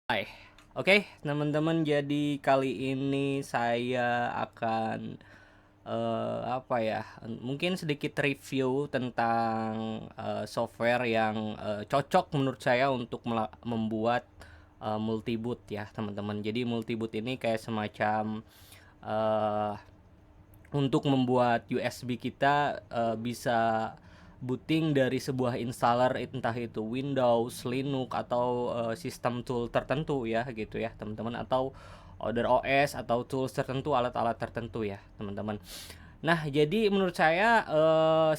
Hai. Oke, teman-teman, jadi kali ini saya akan apa ya? Mungkin sedikit review tentang software yang cocok menurut saya untuk membuat multiboot ya, teman-teman. Jadi multiboot ini kayak semacam eh, untuk membuat USB kita bisa booting dari sebuah installer, entah itu Windows, Linux, atau sistem tool tertentu ya gitu ya teman-teman, atau Other OS atau tools tertentu, alat-alat tertentu ya teman-teman. Nah, jadi menurut saya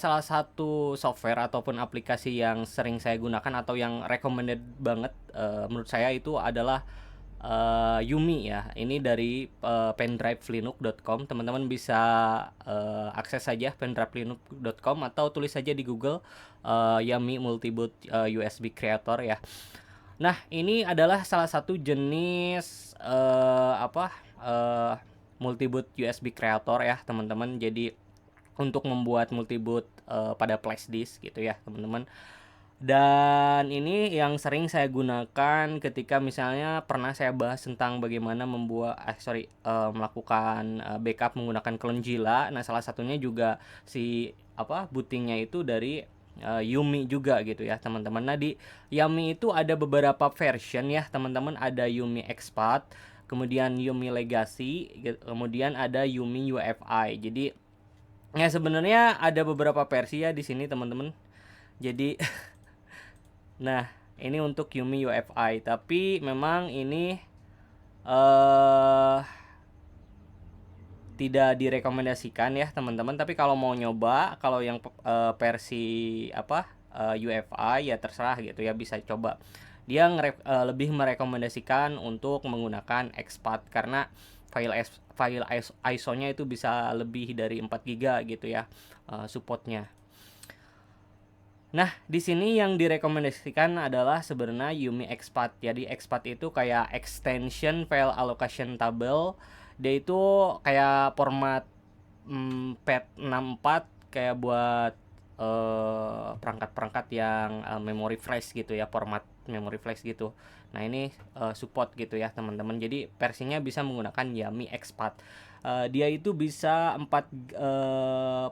salah satu software ataupun aplikasi yang sering saya gunakan atau yang recommended banget menurut saya itu adalah Yumi ya. Ini dari pendrivelinux.com. Teman-teman bisa akses saja pendrivelinux.com atau tulis saja di Google Yumi Multiboot USB Creator ya. Nah, ini adalah salah satu jenis multiboot USB creator ya, teman-teman. Jadi untuk membuat multiboot pada flash disk gitu ya, teman-teman. Dan ini yang sering saya gunakan ketika misalnya pernah saya bahas tentang bagaimana melakukan backup menggunakan Clonezilla. Nah, salah satunya juga si bootingnya itu dari Yumi juga gitu ya, teman-teman. Nah, di Yumi itu ada beberapa version ya, teman-teman. Ada Yumi Expat, kemudian Yumi Legacy, kemudian ada Yumi UFI. Jadi ya sebenarnya ada beberapa versi ya di sini, teman-teman. Jadi nah, ini untuk Yumi UFI, tapi memang ini eh tidak direkomendasikan ya, teman-teman. Tapi kalau mau nyoba, kalau yang versi UFI ya terserah gitu ya, bisa coba. Dia lebih merekomendasikan untuk menggunakan expat karena file ISO-nya itu bisa lebih dari 4 GB gitu ya, supportnya. Nah, di sini yang direkomendasikan adalah sebenarnya Yumi Expat. Jadi Expat itu kayak extension file allocation table. Dia itu kayak format FAT64, kayak buat perangkat-perangkat yang memory flash gitu ya, format memory flash gitu. Nah, ini support gitu ya, teman-teman. Jadi versinya bisa menggunakan Yumi Expat. Dia itu bisa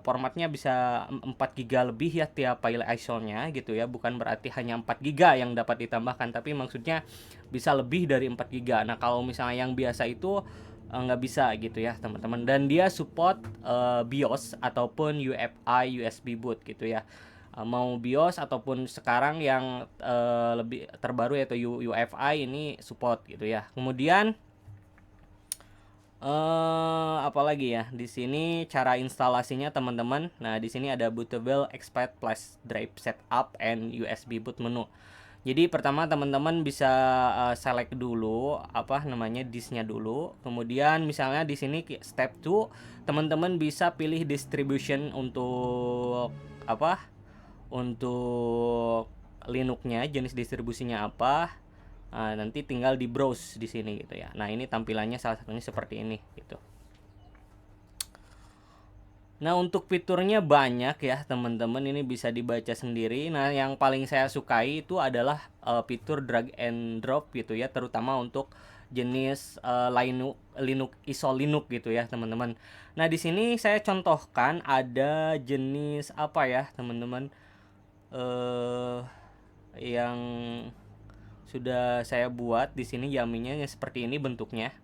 formatnya bisa 4 GB lebih ya tiap file ISO-nya gitu ya. Bukan berarti hanya 4 GB yang dapat ditambahkan, tapi maksudnya bisa lebih dari 4 GB. Nah, kalau misalnya yang biasa itu nggak bisa gitu ya, teman-teman. Dan dia support BIOS ataupun UFI USB boot gitu ya. Mau BIOS ataupun sekarang yang lebih terbaru yaitu UFI ini support gitu ya. Kemudian apalagi ya di sini cara instalasinya, teman-teman. Nah, di sini ada bootable expert plus drive setup and USB boot menu. Jadi pertama teman-teman bisa select dulu disknya dulu. Kemudian misalnya di sini step 2, teman-teman bisa pilih distribution untuk apa? Untuk Linux-nya, jenis distribusinya apa. Nanti tinggal di browse di sini gitu ya. Nah, ini tampilannya salah satunya seperti ini gitu. Nah, untuk fiturnya banyak ya, teman-teman. Ini bisa dibaca sendiri. Nah, yang paling saya sukai itu adalah fitur drag and drop gitu ya, terutama untuk jenis Linux ISO Linux gitu ya, teman-teman. Nah, di sini saya contohkan ada jenis apa ya, teman-teman, eh yang sudah saya buat di sini. Yaminya seperti ini bentuknya.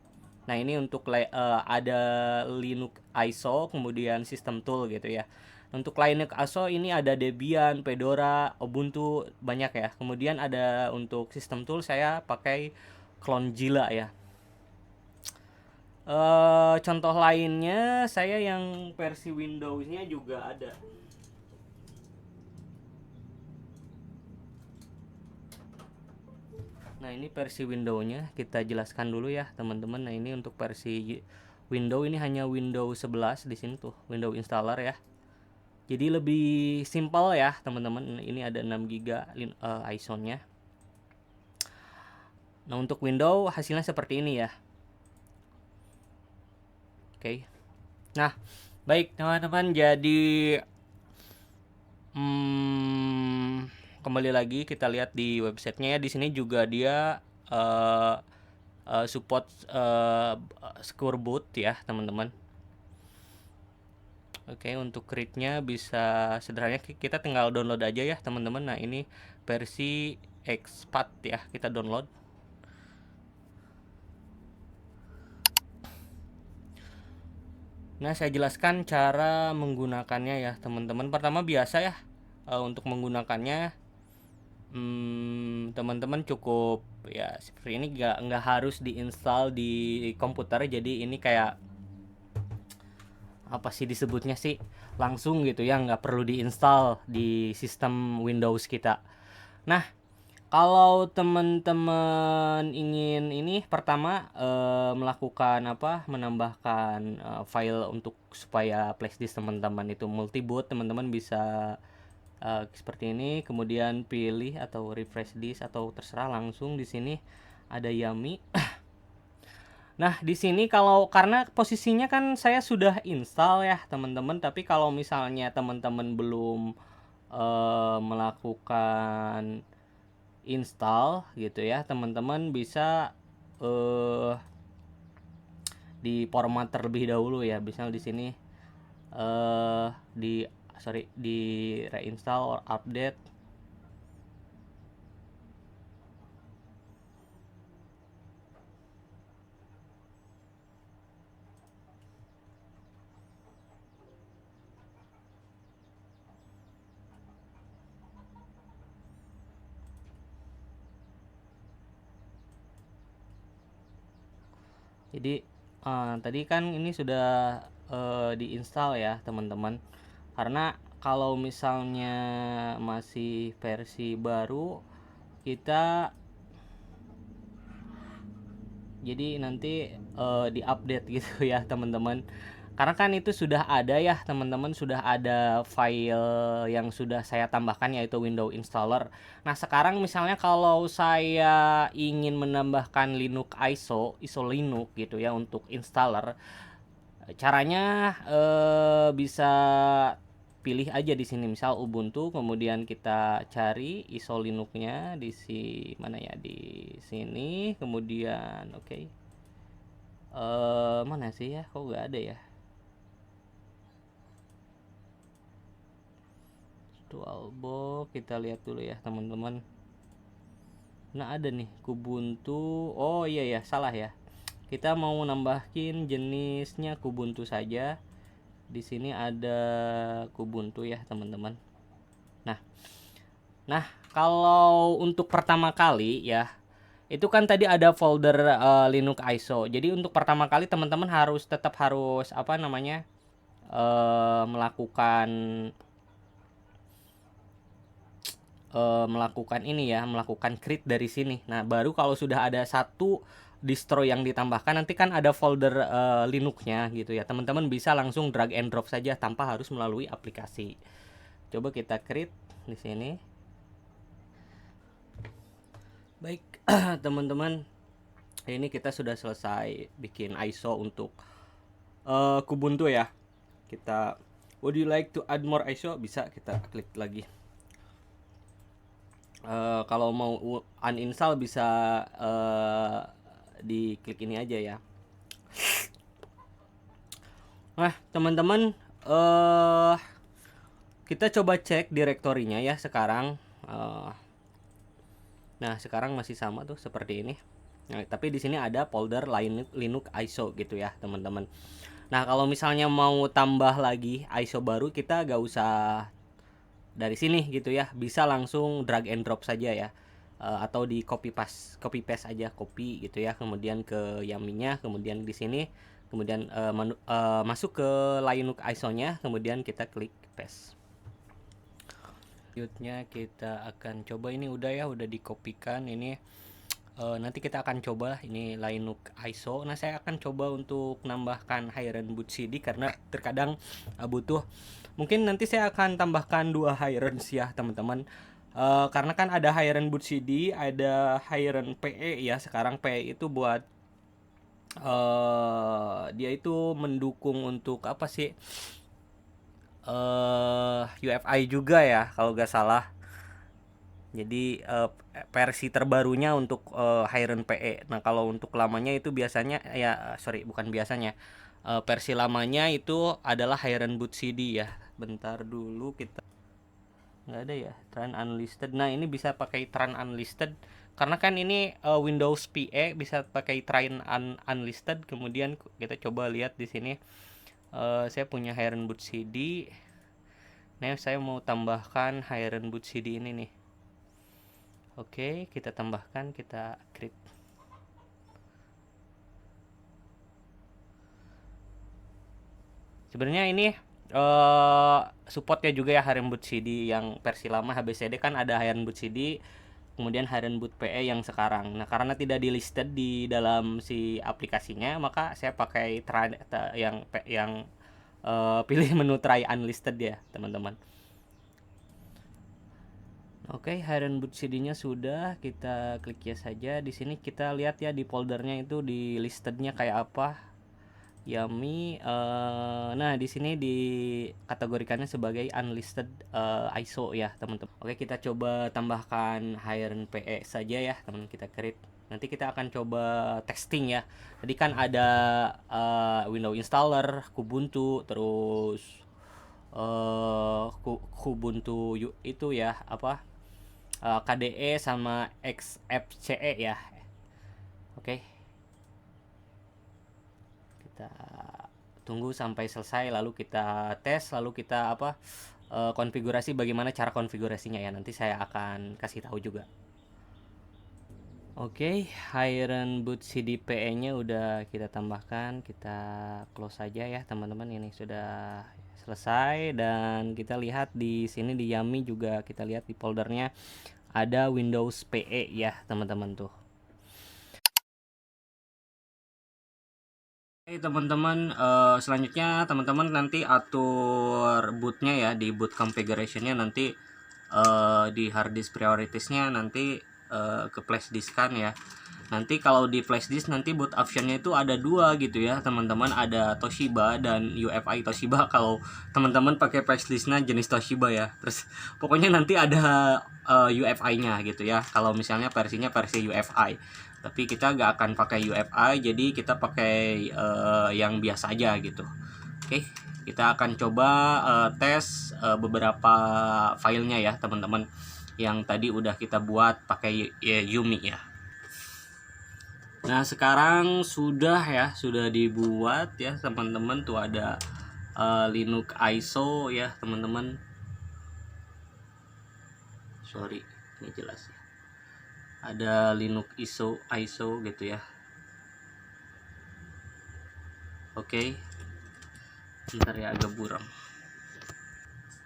Nah, ini untuk ada Linux ISO, kemudian sistem tool gitu ya. Untuk Linux ISO ini ada Debian, Fedora, Ubuntu, banyak ya. Kemudian ada untuk sistem tool saya pakai Clonezilla ya. Contoh lainnya saya yang versi Windows-nya juga ada. Nah, ini versi Windows-nya kita jelaskan dulu ya, teman-teman. Nah, ini untuk versi Windows ini hanya Windows 11 di sini tuh, Windows installer ya. Jadi lebih simpel ya, teman-teman. Ini ada 6 GB ISO-nya. Nah, untuk Windows hasilnya seperti ini ya. Oke. Nah, baik teman-teman, jadi kembali lagi kita lihat di websitenya ya. Di sini juga dia uh, support secure boot ya teman-teman. Oke, untuk read-nya bisa sederhananya kita tinggal download aja ya teman-teman. Nah ini versi expat ya, kita download. Nah saya jelaskan cara menggunakannya ya teman-teman. Pertama biasa ya, untuk menggunakannya teman-teman cukup ya seperti ini, nggak harus diinstal di komputer. Jadi ini kayak apa sih disebutnya sih, langsung gitu ya, nggak perlu diinstal di sistem Windows kita. Nah kalau teman-teman ingin ini pertama melakukan apa, menambahkan file untuk supaya flash disk teman-teman itu multi boot, teman-teman bisa seperti ini, kemudian pilih atau refresh disk atau terserah, langsung di sini ada Yummy. Nah, di sini kalau karena posisinya kan saya sudah install ya, teman-teman, tapi kalau misalnya teman-teman belum melakukan install gitu ya, teman-teman bisa di format terlebih dahulu ya. Misal di sini di reinstall or update. Jadi tadi kan ini sudah diinstal ya teman-teman. Karena kalau misalnya masih versi baru, kita jadi nanti diupdate gitu ya teman-teman. Karena kan itu sudah ada ya teman-teman, sudah ada file yang sudah saya tambahkan yaitu window installer. Nah sekarang misalnya kalau saya ingin menambahkan Linux ISO Linux gitu ya untuk installer, caranya bisa pilih aja di sini misal Ubuntu, kemudian kita cari ISO Linux-nya di mana ya, di sini, kemudian oke. Mana sih ya, kok nggak ada ya, Virtualbox, kita lihat dulu ya teman-teman. Nah ada nih Kubuntu, oh iya ya, salah ya, kita mau nambahin jenisnya Kubuntu saja. Di sini ada Kubuntu ya teman-teman. Nah kalau untuk pertama kali ya, itu kan tadi ada folder Linux ISO. Jadi untuk pertama kali teman-teman tetap harus apa namanya, melakukan ini ya, melakukan create dari sini. Nah baru kalau sudah ada satu distro yang ditambahkan, nanti kan ada folder Linux-nya gitu ya, teman-teman bisa langsung drag and drop saja tanpa harus melalui aplikasi. Coba kita create di sini. Baik teman-teman, ini kita sudah selesai bikin ISO untuk Kubuntu ya. Kita, would you like to add more ISO, bisa kita klik lagi. Kalau mau uninstall bisa diklik ini aja ya. Nah teman-teman, kita coba cek direktorinya ya sekarang. Nah sekarang masih sama tuh seperti ini. Nah, tapi di sini ada folder Linux ISO gitu ya teman-teman. Nah kalau misalnya mau tambah lagi ISO baru, kita gak usah dari sini gitu ya, bisa langsung drag and drop saja ya, atau di copy paste aja, copy gitu ya, kemudian ke Yaminya, kemudian di sini, kemudian masuk ke Linux ISO-nya, kemudian kita klik paste. Selanjutnya kita akan coba, ini udah ya, udah dikopikan ini. Nanti kita akan coba ini Linux ISO. Nah saya akan coba untuk nambahkan Hiren boot CD karena terkadang butuh. Mungkin nanti saya akan tambahkan 2 Hiren ya teman-teman. Karena kan ada Hiren boot CD, ada Hiren PE ya. Sekarang PE itu buat dia itu mendukung untuk apa sih, UFI juga ya kalau gak salah. Jadi versi terbarunya untuk Hyren PE. Nah, kalau untuk lamanya itu biasanya ya sorry bukan biasanya. Versi lamanya itu adalah Hyren Boot CD ya. Bentar dulu kita nggak ada ya Tran Unlisted. Nah, ini bisa pakai Tran Unlisted karena kan ini Windows PE bisa pakai Unlisted. Kemudian kita coba lihat di sini saya punya Hyren Boot CD. Nah, saya mau tambahkan Hyren Boot CD ini nih. Oke, kita tambahkan, kita create. Sebenarnya ini supportnya juga ya Hyren Boot CD yang versi lama HBCD kan ada Hyren Boot CD, kemudian Hyren Boot PE yang sekarang. Nah, karena tidak di listed di dalam si aplikasinya, maka saya pakai yang pilih menu try unlisted ya, teman-teman. Oke, Hyren Boot CD-nya sudah, kita klik ya saja. Di sini kita lihat ya di foldernya itu di listednya kayak apa. Yummy. Nah, di sini dikategorikannya sebagai unlisted ISO ya, teman-teman. Oke, kita coba tambahkan Hyren PE saja ya, teman. Kita create. Nanti kita akan coba testing ya. Tadi kan ada Windows installer, Kubuntu, terus Kubuntu itu ya, apa? KDE sama XFCE ya. Oke. Kita tunggu sampai selesai lalu kita tes lalu kita konfigurasi bagaimana cara konfigurasinya ya, nanti saya akan kasih tahu juga. Oke, Hyren Boot CDPE nya udah kita tambahkan, kita close saja ya teman-teman. Ini sudah selesai dan kita lihat di sini di Yummy juga kita lihat di foldernya ada Windows PE ya teman-teman tuh. Oke teman-teman, selanjutnya teman-teman nanti atur bootnya ya, di boot configuration-nya nanti di hard disk priorities-nya nanti ke flash disk-kan ya. Nanti kalau di flash disk nanti boot option-nya itu ada dua gitu ya teman-teman, ada Toshiba dan UFI Toshiba kalau teman-teman pakai flash disk-nya jenis Toshiba ya. Terus pokoknya nanti ada UFI-nya gitu ya, kalau misalnya versinya versi UFI. Tapi kita gak akan pakai UFI, jadi kita pakai yang biasa aja gitu. Oke, kita akan coba tes beberapa filenya ya teman-teman, yang tadi udah kita buat pakai Yumi ya. Nah, sekarang sudah dibuat ya teman-teman, tuh ada Linux ISO ya teman-teman. Sorry, ini jelas ya. Ada Linux ISO gitu ya. Oke. Bentar ya, agak buram.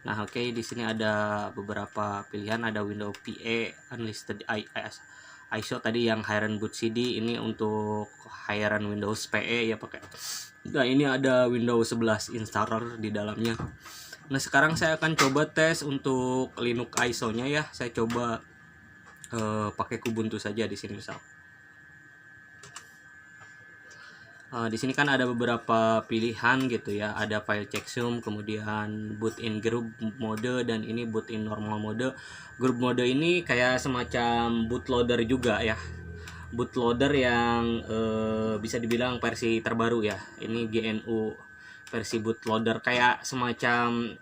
Nah, oke, di sini ada beberapa pilihan, ada Windows PE, Unlisted ISO tadi yang Hyren Boot CD, ini untuk Hyren Windows PE ya pakai. Nah, ini ada Windows 11 installer di dalamnya. Nah, sekarang saya akan coba tes untuk Linux ISO-nya ya. Saya coba pakai Kubuntu saja di sini misal. Di sini kan ada beberapa pilihan gitu ya, ada file checksum, kemudian boot in group mode, dan ini boot in normal mode. Group mode ini kayak semacam bootloader juga ya, bootloader yang bisa dibilang versi terbaru ya. Ini GNU versi bootloader, kayak semacam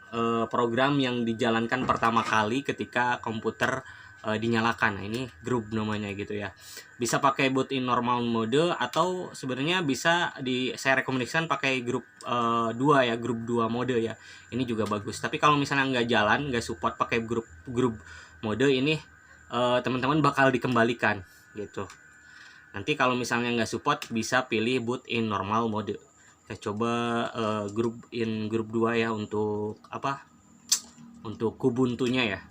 program yang dijalankan pertama kali ketika komputer dinyalakan. Nah, ini group namanya gitu ya. Bisa pakai boot in normal mode, atau sebenarnya bisa saya rekomendasikan pakai grup 2 ya, grup 2 mode ya. Ini juga bagus. Tapi kalau misalnya nggak jalan, nggak support pakai grup mode ini, teman-teman bakal dikembalikan gitu. Nanti kalau misalnya nggak support, bisa pilih boot in normal mode. Kita coba grup 2 ya untuk untuk Kubuntu-nya ya.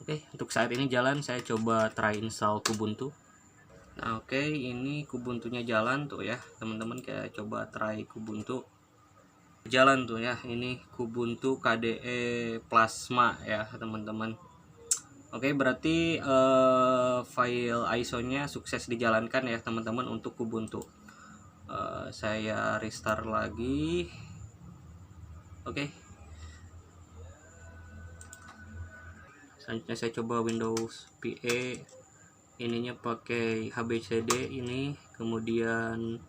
Oke, untuk saat ini jalan, saya coba try install Kubuntu. Nah, oke, ini Kubuntu-nya jalan tuh ya, teman-teman. Kayak coba try Kubuntu. Jalan tuh ya, ini Kubuntu KDE Plasma ya, teman-teman. Oke, berarti file ISO-nya sukses dijalankan ya, teman-teman, untuk Kubuntu. Saya restart lagi. Oke. Selanjutnya saya coba Windows PE, ininya pakai HBCD ini, kemudian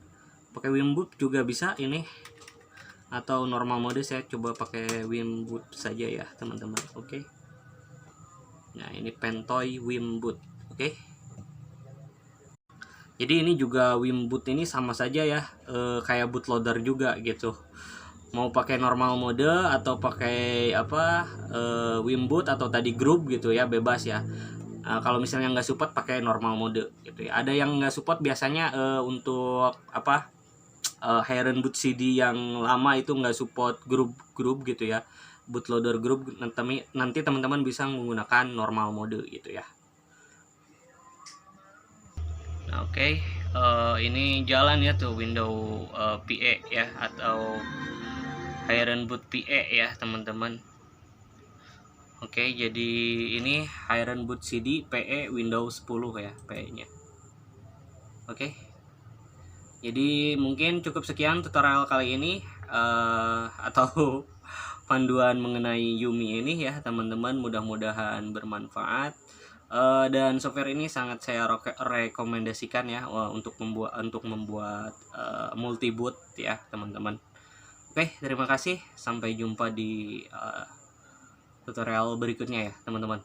pakai Wimboot juga bisa ini, atau normal mode saya coba pakai Wimboot saja ya teman-teman. Oke. Nah, ini Pentoy Wimboot. Oke. Jadi ini juga Wimboot ini sama saja ya, kayak bootloader juga gitu. Mau pakai normal mode atau pakai apa, Wimboot atau tadi group gitu ya, bebas ya. Kalau misalnya nggak support pakai normal mode gitu ya. Ada yang nggak support biasanya untuk apa, Heron Boot CD yang lama itu nggak support grup gitu ya, bootloader grup. Nanti teman-teman bisa menggunakan normal mode gitu ya. Nah, oke. Ini jalan ya tuh Windows PE ya, atau Heron Boot PE ya teman-teman. Oke, jadi ini Heron Boot CD PE Windows 10 ya PE nya. Oke, jadi mungkin cukup sekian tutorial kali ini, atau panduan mengenai Yumi ini ya teman-teman, mudah-mudahan bermanfaat. Dan software ini sangat saya rekomendasikan ya, untuk membuat multi boot ya teman-teman. Oke, terima kasih, sampai jumpa di tutorial berikutnya ya teman-teman.